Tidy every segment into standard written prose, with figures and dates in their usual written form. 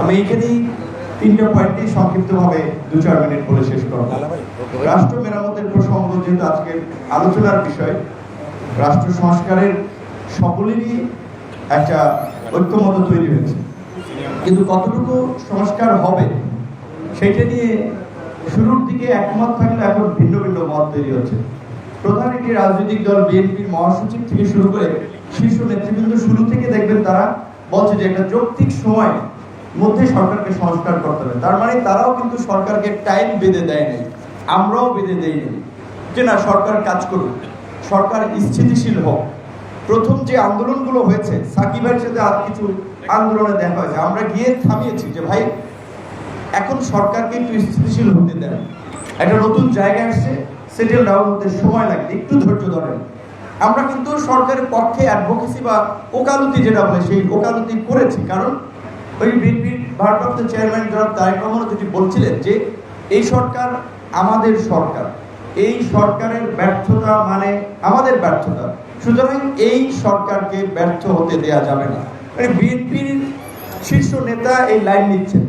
আমি এইখানেই 3টা পয়েন্টই সংক্ষিপ্তভাবে 2-4 মিনিট বলে শেষ করব। রাষ্ট্র মেরামতের প্রসঙ্গ যেহেতু আজকের আলোচনার বিষয়, রাষ্ট্র সংস্কারের সকলেরই একটা ঐক্যমত তৈরি হয়েছে, কিন্তু কতটুকু সংস্কার হবে সেটা নিয়ে শুরুর দিকে একমত থাকলে এখন ভিন্ন ভিন্ন মত তৈরি হচ্ছে। প্রধান একটি রাজনৈতিক দল বিএনপির মহাসচিব থেকে শুরু করে শীর্ষ নেতৃবৃন্দ শুরু থেকে দেখবেন তারা বলছে যে একটা যৌক্তিক সময় মধ্যে সরকারকে সংস্কার করতে হবে। তার মানে তারাও কিন্তু সরকারকে টাইম বেঁধে দেয় নাই, আমরাও বেঁধে দেই নাই যে না সরকার কাজ করুক, সরকার স্থিতিশীল হোক। প্রথম যে আন্দোলনগুলো হয়েছে, সাকিবের সাথে আর কিছু আন্দোলনে দেখা হয়েছে, আমরা গিয়ে থামিয়েছি যে ভাই এখন সরকারকে একটু স্থিতিশীল হতে দেন, একটা নতুন জায়গায় এসে সেটেল ডাউন হতে সময় লাগবে, একটু ধৈর্য ধরেন। আমরা কিন্তু সরকারের পক্ষে অ্যাডভোকেসি বা ওকালতি যেটা বলে সেই ওকালতি করেছি, কারণ ওই বিএনপির ভারপ্রাপ্ত চেয়ারম্যান জনাব তারেক রহমান যেটি বলছিলেন যে এই সরকার আমাদের সরকার, এই সরকারের ব্যর্থতা মানে আমাদের ব্যর্থতা, সুতরাং এই সরকারকে ব্যর্থ হতে দেয়া যাবে না। মানে বিএনপির শীর্ষ নেতা এই লাইন নিচ্ছেন,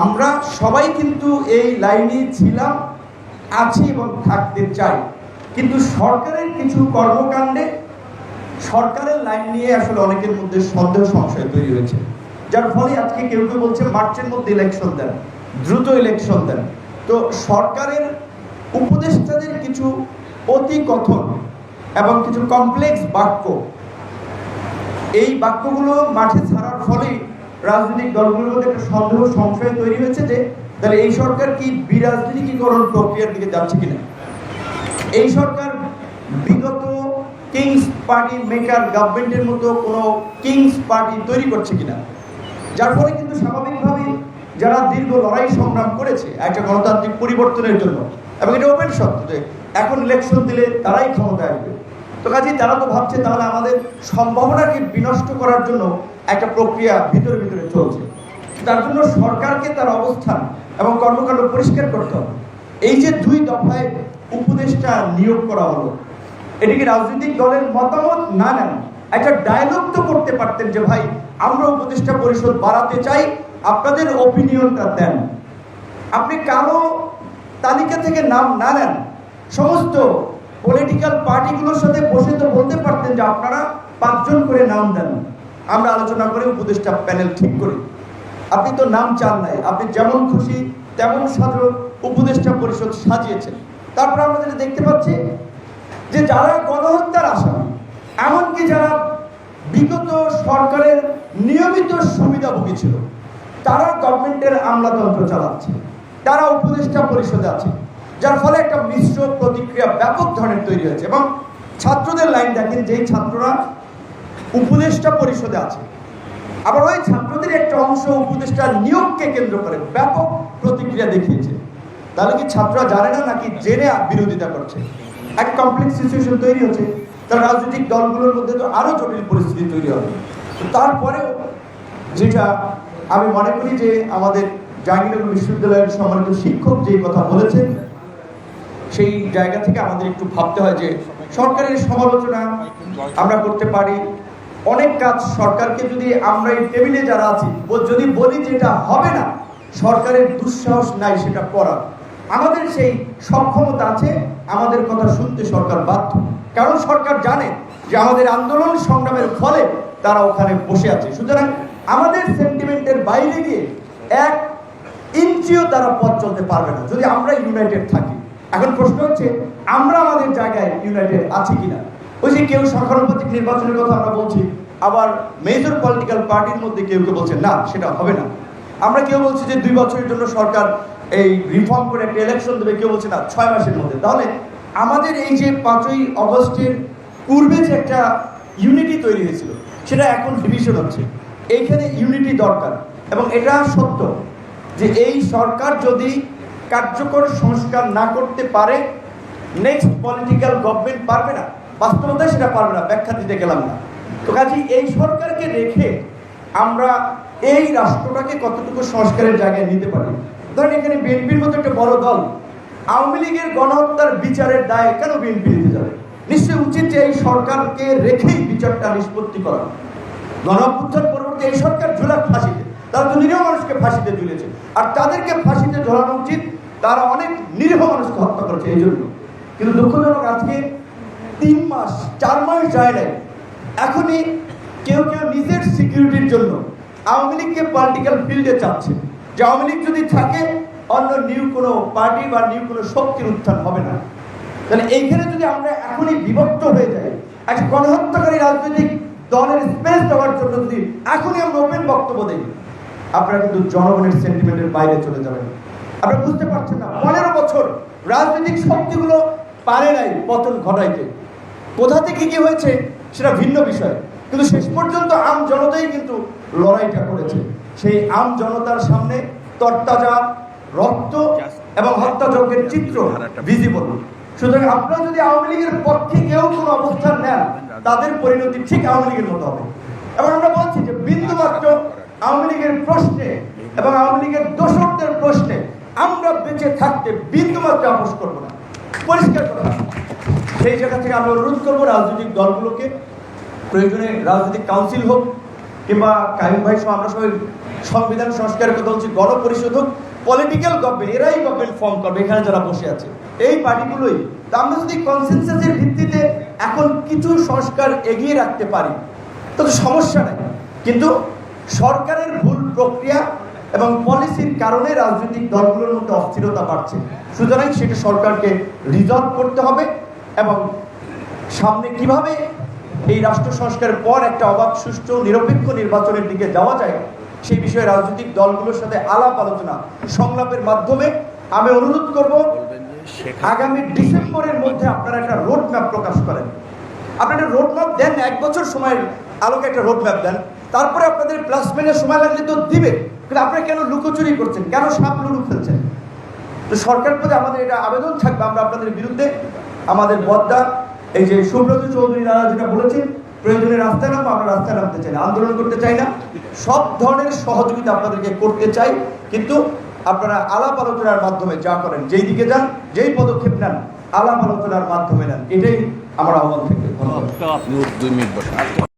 আমরা সবাই কিন্তু এই লাইনে ছিলাম, আছি এবং থাকতে চাই। কিন্তু সরকারের কিছু কর্মকাণ্ডে সরকারের লাইন নিয়ে আসলে অনেকের মধ্যে সন্দেহ সংশয় তৈরি হয়েছে, যার ফলে আজকে কেউ কেউ বলছে মার্চের মধ্যে ইলেকশন দেন, দ্রুত ইলেকশন দেন। তো সরকারের উপদেষ্টাদের কিছু অতি কথন এবং কিছু কমপ্লেক্স বাক্য, এই বাক্যগুলো মাঠে ছাড়ার ফলেই রাজনৈতিক দলগুলোর মধ্যে একটা সন্দেহ সংশয় তৈরি হয়েছে যে তাহলে এই সরকার কি বিরাজনীতিকরণ প্রক্রিয়ার দিকে যাচ্ছে কিনা, এই সরকার বিগত কিংস পার্টি মেকার গভর্নমেন্টের মতো কোনো কিংস পার্টি তৈরি করছে কিনা। যার ফলে কিন্তু স্বাভাবিকভাবেই যারা দীর্ঘ লড়াই সংগ্রাম করেছে একটা গণতান্ত্রিক পরিবর্তনের জন্য, এবং এটা ওপেন সত্য যে এখন ইলেকশন দিলে তারাই ক্ষমতায় আসবে, তো কাজেই তারা তো ভাবছে তাহলে আমাদের সম্ভাবনাকে বিনষ্ট করার জন্য একটা প্রক্রিয়া ভিতরে ভিতরে চলছে। তার জন্য সরকারকে তার অবস্থান এবং কর্মকাণ্ড পরিষ্কার করতে হবে। এই যে 2 দফায় উপদেষ্টা নিয়োগ করা হলো, এটিকে রাজনৈতিক দলের মতামত না নেন, একটা ডায়লগ তো করতে পারতেন যে ভাই আমরা উপদেষ্টা পরিষদ বাড়াতে চাই, আপনাদের ওপিনিয়নটা দেন। আপনি কারো তালিকা থেকে নাম না নেন, সমস্ত পলিটিক্যাল পার্টিগুলোর সাথে বসে তো বলতে পারতেন যে আপনারা 5 জন করে নাম দেন, আমরা আলোচনা করে উপদেষ্টা প্যানেল ঠিক করি। আপনি তো নাম চান নাই, আপনি যেমন খুশি তেমন সাজো উপদেষ্টা পরিষদ সাজিয়েছেন। তারপর আমরা যেটা দেখতে পাচ্ছি যে যারা গণহত্যার আসামি, এমনকি যারা বিগত সরকারের নিয়মিত সুবিধাভোগী ছিল, তারা গভর্নমেন্টের আমলাতন্ত্র চালাচ্ছে, তারা উপদেষ্টা পরিষদে আছে, যার ফলে একটা মিশ্র প্রতিক্রিয়া ব্যাপক ধরনের তৈরি হয়েছে। এবং ছাত্রদের লাইন দেখেন, যেই ছাত্ররা উপদেষ্টা পরিষদে আছে, আবার ওই ছাত্রদের একটা অংশ উপদেষ্টা নিয়োগকে কেন্দ্র করে ব্যাপক প্রতিক্রিয়া দেখিয়েছে। তাহলে কি ছাত্ররা জানে না নাকি জেনে বিরোধিতা করছে? এক কমপ্লেক্স সিচুয়েশন তৈরি হচ্ছে, তার রাজনৈতিক দলগুলোর মধ্যে তো আরো জটিল পরিস্থিতি তৈরি হবে। তারপরেও যেটা আমি মনে করি যে আমাদের জাহাঙ্গীরনগর বিশ্ববিদ্যালয়ের সম্মানিত শিক্ষক যেই কথা বলেছেন, সেই জায়গা থেকে আমাদের একটু ভাবতে হয় যে সরকারের সমালোচনা আমরা করতে পারি, অনেক কাজ সরকারকে যদি আমরা এই টেবিলে যারা আছি যদি বলি যেটা হবে না, সরকারের দুঃসাহস নাই সেটা করার, আমাদের সেই সক্ষমতা আছে, আমাদের কথা শুনতে সরকার বাধ্য। কারণ সরকার জানে যে আমাদের আন্দোলন সংগ্রামের ফলে তারা ওখানে বসে আছে, সুতরাং আমাদের সেন্টিমেন্টের বাইরে গিয়ে 1 ইঞ্চিও তারা পথ চলতে পারবে না যদি আমরা ইউনাইটেড থাকি। এখন প্রশ্ন হচ্ছে আমরা আমাদের জায়গায় ইউনাইটেড আছি কিনা। ওই যে কেউ সংখ্যানুপাতিক নির্বাচনের কথা আমরা বলছি, আবার মেজর পলিটিক্যাল পার্টির মধ্যে কেউ কেউ বলছে না সেটা হবে না। আমরা কেউ বলছি যে 2 বছরের জন্য সরকার এই রিফর্ম করে একটা ইলেকশন দেবে, কেউ বলছে না 6 মাসের মধ্যে। তাহলে আমাদের এই যে 5ই অগস্টের পূর্বে যে একটা ইউনিটি তৈরি হয়েছিল, সেটা এখন ডিভিশন হচ্ছে। এইখানে ইউনিটি দরকার, এবং এটা সত্য যে এই সরকার যদি কার্যকর সংস্কার না করতে পারে, নেক্সট পলিটিক্যাল গভর্নমেন্ট পারবে না, বাস্তবতায় সেটা পারবে না, ব্যাখ্যা দিতে গেলাম না। তো কাজেই এই সরকারকে রেখে আমরা এই রাষ্ট্রটাকে কতটুকু সংস্কারের জায়গায় নিতে পারি। ধরেন এখানে বিএনপির মতো একটা বড় দল আওয়ামী লীগের গণহত্যার বিচারের দায় কেন বিএনপি নিতে যাবে? নিশ্চয়ই উচিত যে এই সরকারকে রেখেই বিচারটা নিষ্পত্তি করা। গণঅভ্যুত্থান পরবর্তী এই সরকার ঝুলাক ফাঁসিতে, তারা তো নিরীহ মানুষকে ফাঁসিতে ঝুলিয়েছে, আর তাদেরকে ফাঁসিতে ঝোলানো উচিত। তারা অনেক নিরীহ মানুষকে হত্যা করেছে এই জন্য। কিন্তু দুঃখজনক আজকে 3 মাস 4 মাস যায় নাই, এখনই কেউ কেউ নিজের সিকিউরিটির জন্য আওয়ামী লীগকে পলিটিক্যাল ফিল্ডে চাচ্ছে যে আওয়ামী লীগ যদি থাকে অন্য নিউ কোনো পার্টি বা নিউ কোনো শক্তির উত্থান হবে না। তাহলে এইখানে যদি আমরা এখনই বিভক্ত হয়ে যাই, একটা গণহত্যাকারী রাজনৈতিক দলের স্পেস দেওয়ার জন্য যদি এখনই আমরা ওপেন বক্তব্য দিই, আপনারা কিন্তু জনগণের সেন্টিমেন্টের বাইরে চলে যাবেন। আপনারা বুঝতে পারছেন না, 15 বছর রাজনৈতিক শক্তিগুলো পারে নাই পতন ঘটাইতে। কোথা থেকে কি হয়েছে সেটা ভিন্ন বিষয়, কিন্তু শেষ পর্যন্ত আম জনতাই কিন্তু লড়াইটা করেছে। সেই আম জনতার সামনে তরতাজা রক্ত এবং হত্যাযজ্ঞের চিত্র ভিজিবল। সুতরাং আপনারা যদি আওয়ামী লীগের পক্ষে কেউ কোনো অবস্থান নেন, তাদের পরিণতি ঠিক আওয়ামী লীগের মতো হবে। এবং আমরা বলছি যে বিন্দুমাত্র আওয়ামী লীগের প্রশ্নে এবং আওয়ামী লীগের দোষকদের প্রশ্নে আমরা বেঁচে থাকতে বিন্দুমাত্র আপোষ করবো না, পরিষ্কার করা। সেই জায়গা থেকে আমি অনুরোধ করবো রাজনৈতিক দলগুলোকে, প্রয়োজনে রাজনৈতিক কাউন্সিল হোক কিংবা কাইম ভাই সহ আমরা সবাই সংবিধান সংস্কারের কথা বলছি, গণপরিষদ হোক, পলিটিক্যাল গভর্নমেন্ট, এরাই গভর্নমেন্ট ফর্ম করবে এখানে যারা বসে আছে এই পার্টিগুলোই। তা আমরা যদি কনসেনসাসের ভিত্তিতে এখন কিছু সংস্কার এগিয়ে রাখতে পারি তাহলে সমস্যা নেই, কিন্তু সরকারের ভুল প্রক্রিয়া এবং পলিসির কারণে রাজনৈতিক দলগুলোর মধ্যে অস্থিরতা বাড়ছে। সুতরাং সেটা সরকারকে রিজলভ করতে হবে এবং সামনে কিভাবে এই রাষ্ট্র সংস্কারের পর একটা অবাধ, সুষ্ঠু, নিরপেক্ষ নির্বাচনের দিকে যাওয়া যায় সেই বিষয়ে রাজনৈতিক দলগুলোর সাথে আলাপ আলোচনা সংলাপের মাধ্যমে আমি অনুরোধ করব আগামী ডিসেম্বরের মধ্যে আপনারা একটা রোড ম্যাপ প্রকাশ করেন। আপনারা রোড ম্যাপ দেন, 1 বছর সময়ের আলোকে একটা রোড ম্যাপ দেন, তারপরে আপনাদের প্লাসমেন্টের সময় লাগলে তো দিবে, কিন্তু আপনারা কেন লুকোচুরি করছেন, কেন সাপ লুলু ফেলছেন? তো সরকার প্রতি আমাদের এটা আবেদন থাকবে, আমরা আপনাদের বিরুদ্ধে আমাদের বদ্দা এই যে সুব্রত চৌধুরী দাদা যেটা বলেছেন, প্রয়োজনে রাস্তায় নামবো, আমরা রাস্তায় নামতে চাই না, আন্দোলন করতে চাই না, সব ধরনের সহযোগিতা আপনাদেরকে করতে চাই। কিন্তু আপনারা আলাপ আলোচনার মাধ্যমে যা করেন, যেই দিকে যান, যেই পদক্ষেপ নেন, আলাপ আলোচনার মাধ্যমে নেন, এটাই আমার আহ্বান থেকে। ধন্যবাদ।